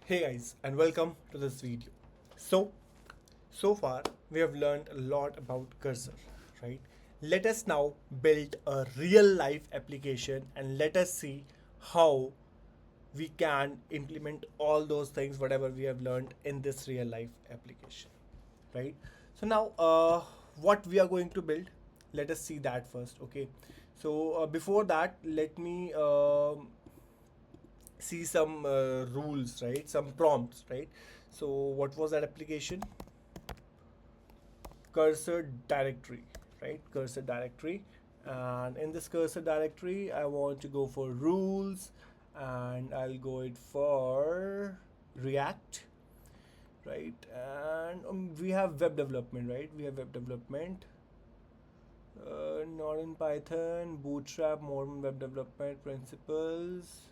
Hey guys, and welcome to this video. So far we have learned a lot about cursor, right? Let us now build a real life application and let us see how we can implement all those things whatever we have learned in this real life application, right? So now what we are going to build, let us see that first. Okay, so before that, let me see some rules, right? Some prompts, right? So what was that application? Cursor directory, right? Cursor directory. And in this cursor directory, I want to go for rules, and I'll go it for React, right? And we have web development, right? We have web development, not in Python, Bootstrap, modern web development principles.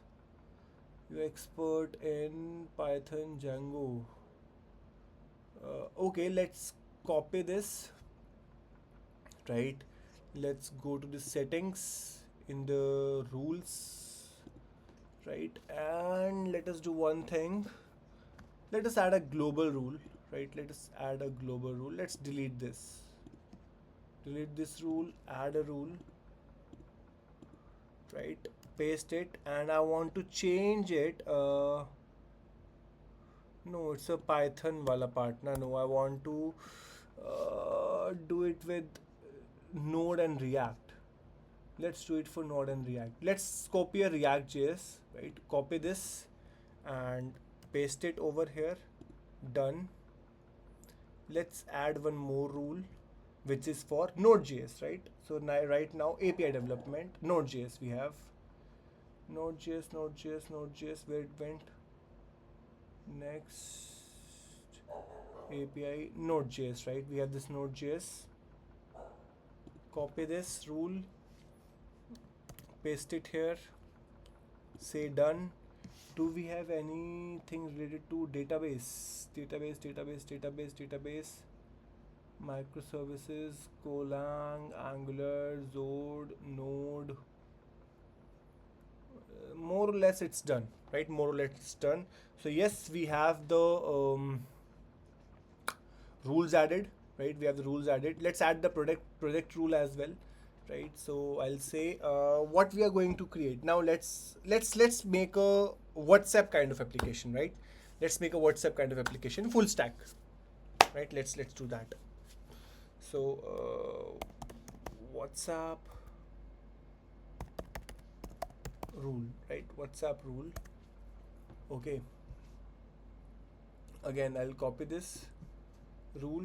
You're expert in Python, Django. Okay, let's copy this, right? Let's go to the settings in the rules, right? And let us do one thing. Let us add a global rule, right? Let us add a global rule. Let's delete this. Delete this rule, add a rule, right? Paste it, and I want to change it. No, it's a Python wala partner. No, I want to do it with Node and React. Let's do it for Node and React. Let's copy a React.js, right? Copy this and paste it over here. Done. Let's add one more rule, which is for Node.js, right? So now, right now, API development, Node.js we have. Node.js, Node.js, Node.js, where it went? Next, API, Node.js, right? We have this Node.js. Copy this rule, paste it here, say done. Do we have anything related to database? Database, microservices, Golang, Angular, Zod, Node. More or less it's done, right? More or less it's done. So yes, we have the rules added, right? We have the rules added. Let's add the project rule as well, right? So I'll say what we are going to create now. Let's make a WhatsApp kind of application, right? Let's make a WhatsApp kind of application, full stack, right? Let's do that. So WhatsApp rule, right? WhatsApp rule. Okay, again I'll copy this rule,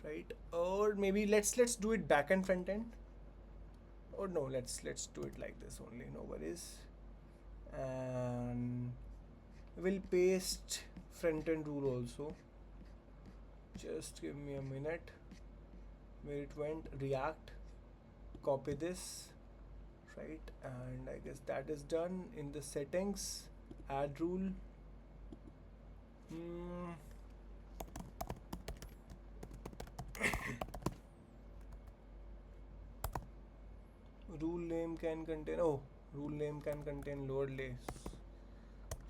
right? Or maybe let's do it back and front end. Or no, let's do it like this only, no worries. And we'll paste front end rule also. Just give me a minute. Where it went? React. Copy this, right? And I guess that is done. In the settings, add rule. Rule name can contain, rule name can contain lower lace,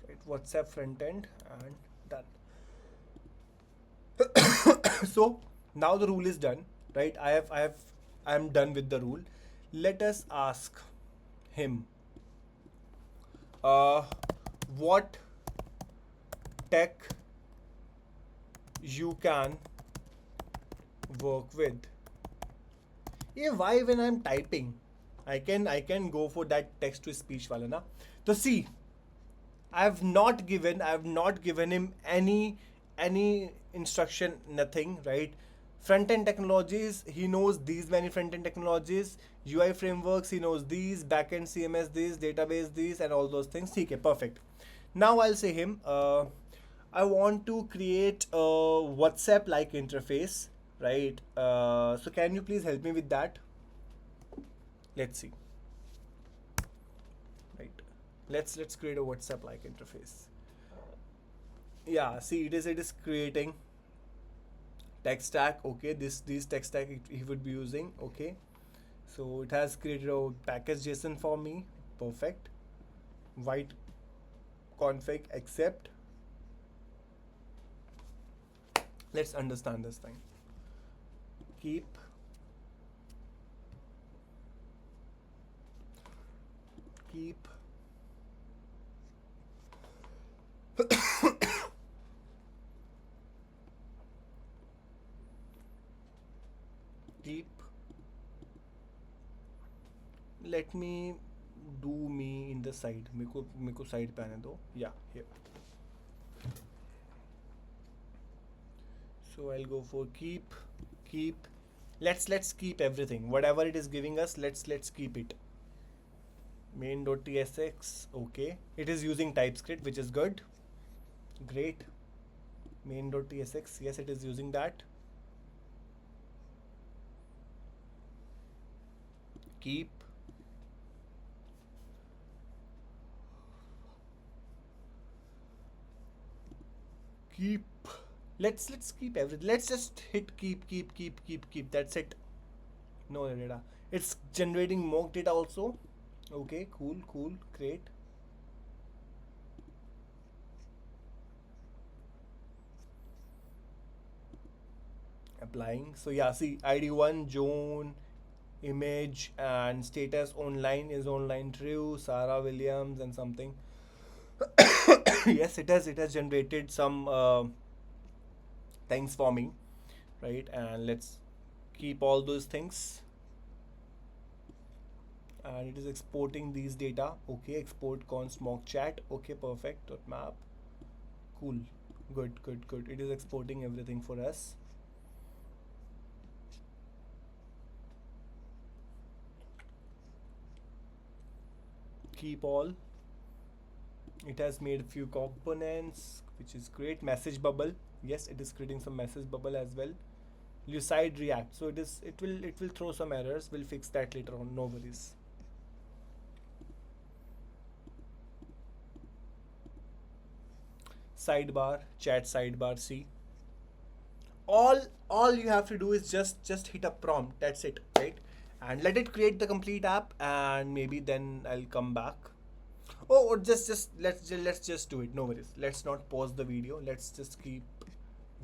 right? WhatsApp front end, and done. So now the rule is done, right? I am done with the rule. Let us ask him what tech you can work with. Yeah, why when I'm typing I can go for that text to speech wala na. So see, I have not given him any instruction, nothing, right? Front end technologies, he knows these many front end technologies. UI frameworks, he knows these. Back end CMS these, database these, and all those things. Okay, perfect. Now I'll say him, I want to create a WhatsApp like interface, right? So can you please help me with that? Let's see, right? Let's create a WhatsApp like interface. Yeah, see, it is creating tech stack. Okay, this tech stack he would be using. Okay, so it has created a package JSON for me. Perfect. White config accept. Let's understand this thing. Keep keep let me do me in the side. मेरे को side पे आने दो. Yeah, here. So I'll go for keep. Let's keep everything. Whatever it is giving us, let's keep it. Main.tsx, okay. It is using TypeScript, which is good. Great. Main.tsx, yes, it is using that. Keep. Let's keep everything. Let's just hit keep. That's it. No data. It's generating mock data also. Okay, cool, great. Applying. So yeah, see, ID1, Joan, image, and status online is online true. Sarah Williams and something. Yes, it has generated some things for me, right? And let's keep all those things. And it is exporting these data. Okay, export const mock chat. Okay, perfect. .map. Cool. Good. It is exporting everything for us. Keep all. It has made a few components, which is great. Message bubble. Yes, it is creating some message bubble as well. Lucid React. So it will throw some errors. We'll fix that later on. No worries. Sidebar, chat sidebar. See, all you have to do is just hit a prompt. That's it, right? And let it create the complete app, and maybe then I'll come back. Oh, or just let's just do it. No worries. Let's not pause the video. Let's just keep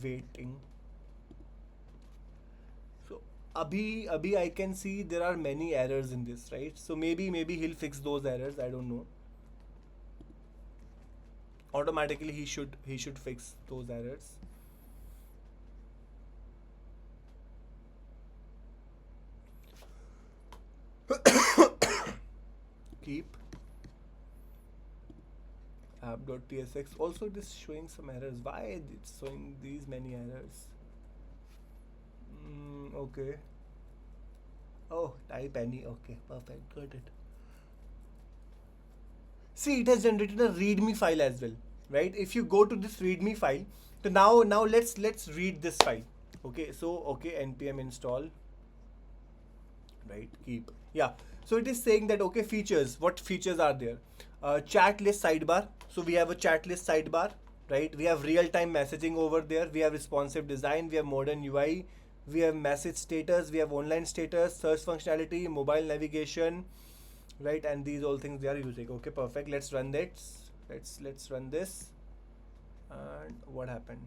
waiting. So abhi I can see there are many errors in this, right? So maybe he'll fix those errors. I don't know. Automatically he should fix those errors. Keep app.tsx. Also it is showing some errors. Why it's showing these many errors? Okay. Oh, type any. Okay, perfect. Got it. See, it has generated a readme file as well, right? If you go to this readme file, so now let's read this file. Okay, so okay, npm install, right? Keep. Yeah. So it is saying that okay, features. What features are there? Chat list sidebar. So we have a chat list sidebar, right? We have real-time messaging over there. We have responsive design. We have modern UI. We have message status. We have online status, search functionality, mobile navigation, right? And these all things they are using. Okay, perfect. Let's run that. Let's run this. And what happened?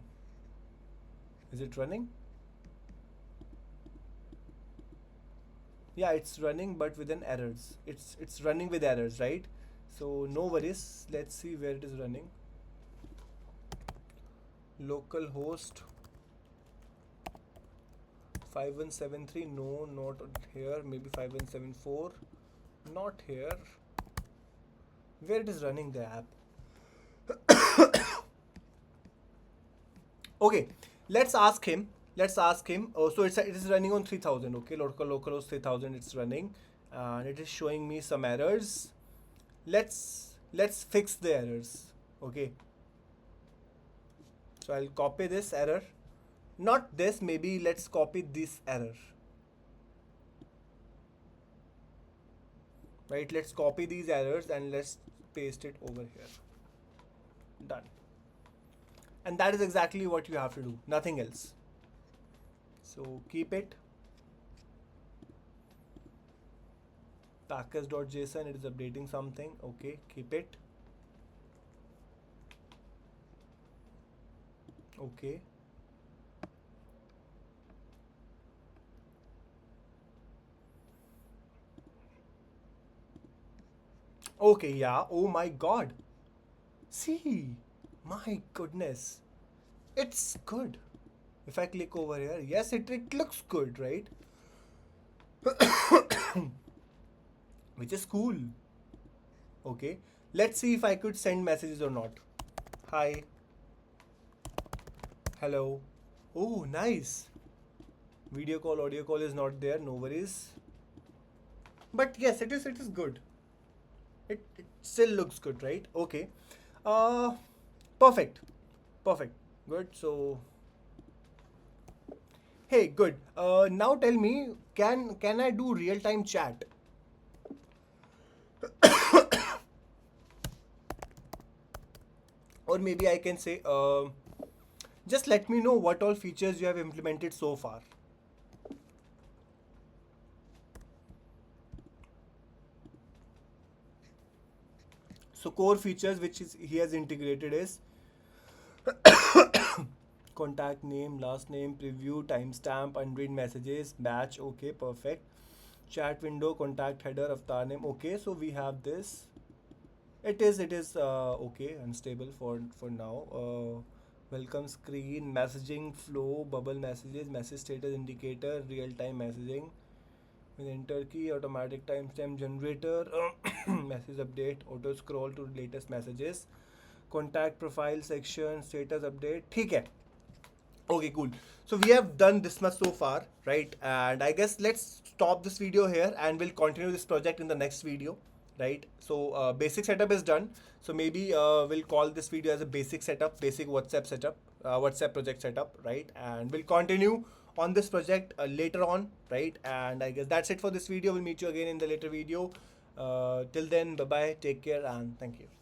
Is it running? Yeah, it's running, but with an errors. It's running with errors, right? So no worries. Let's see where it is running. Localhost 5173. No, not here. Maybe 5174. Not here. Where it is running the app? Okay, let's ask him. Oh, so it is running on 3000. Okay, localhost 3000. It's running, and it is showing me some errors. Let's fix the errors. Okay. So I'll copy this error. Not this. Maybe let's copy this error. Right. Let's copy these errors and let's paste it over here. Done. And that is exactly what you have to do, nothing else. So keep it. Package.json, it is updating something. Okay, keep it. Okay. Okay, yeah. Oh my god. See, my goodness. It's good. If I click over here, yes, it looks good, right? Which is cool. Okay. Let's see if I could send messages or not. Hi. Hello. Oh, nice. Video call, audio call is not there. No worries. But yes, it is good. It still looks good, right? Okay. Uh, perfect. Perfect. Good. So, hey, good. Now tell me, can I do real time chat? Or maybe I can say, just let me know what all features you have implemented so far. So core features which is he has integrated is contact name, last name, preview, timestamp, unread messages, batch. Okay, perfect. Chat window, contact header, avatar name. Okay, so we have this. It is okay, unstable for now. Welcome screen, messaging flow, bubble messages, message status indicator, real time messaging. With enter key, automatic timestamp generator, message update, auto scroll to latest messages, contact profile section, status update. ठीक है. Okay, cool. So we have done this much so far, right? And I guess let's stop this video here and we'll continue this project in the next video, right? So basic setup is done. So maybe we'll call this video as a basic setup, basic WhatsApp setup, WhatsApp project setup, right? And we'll continue on this project later on, right? And I guess that's it for this video. We'll meet you again in the later video. Till then, bye bye, take care, and thank you.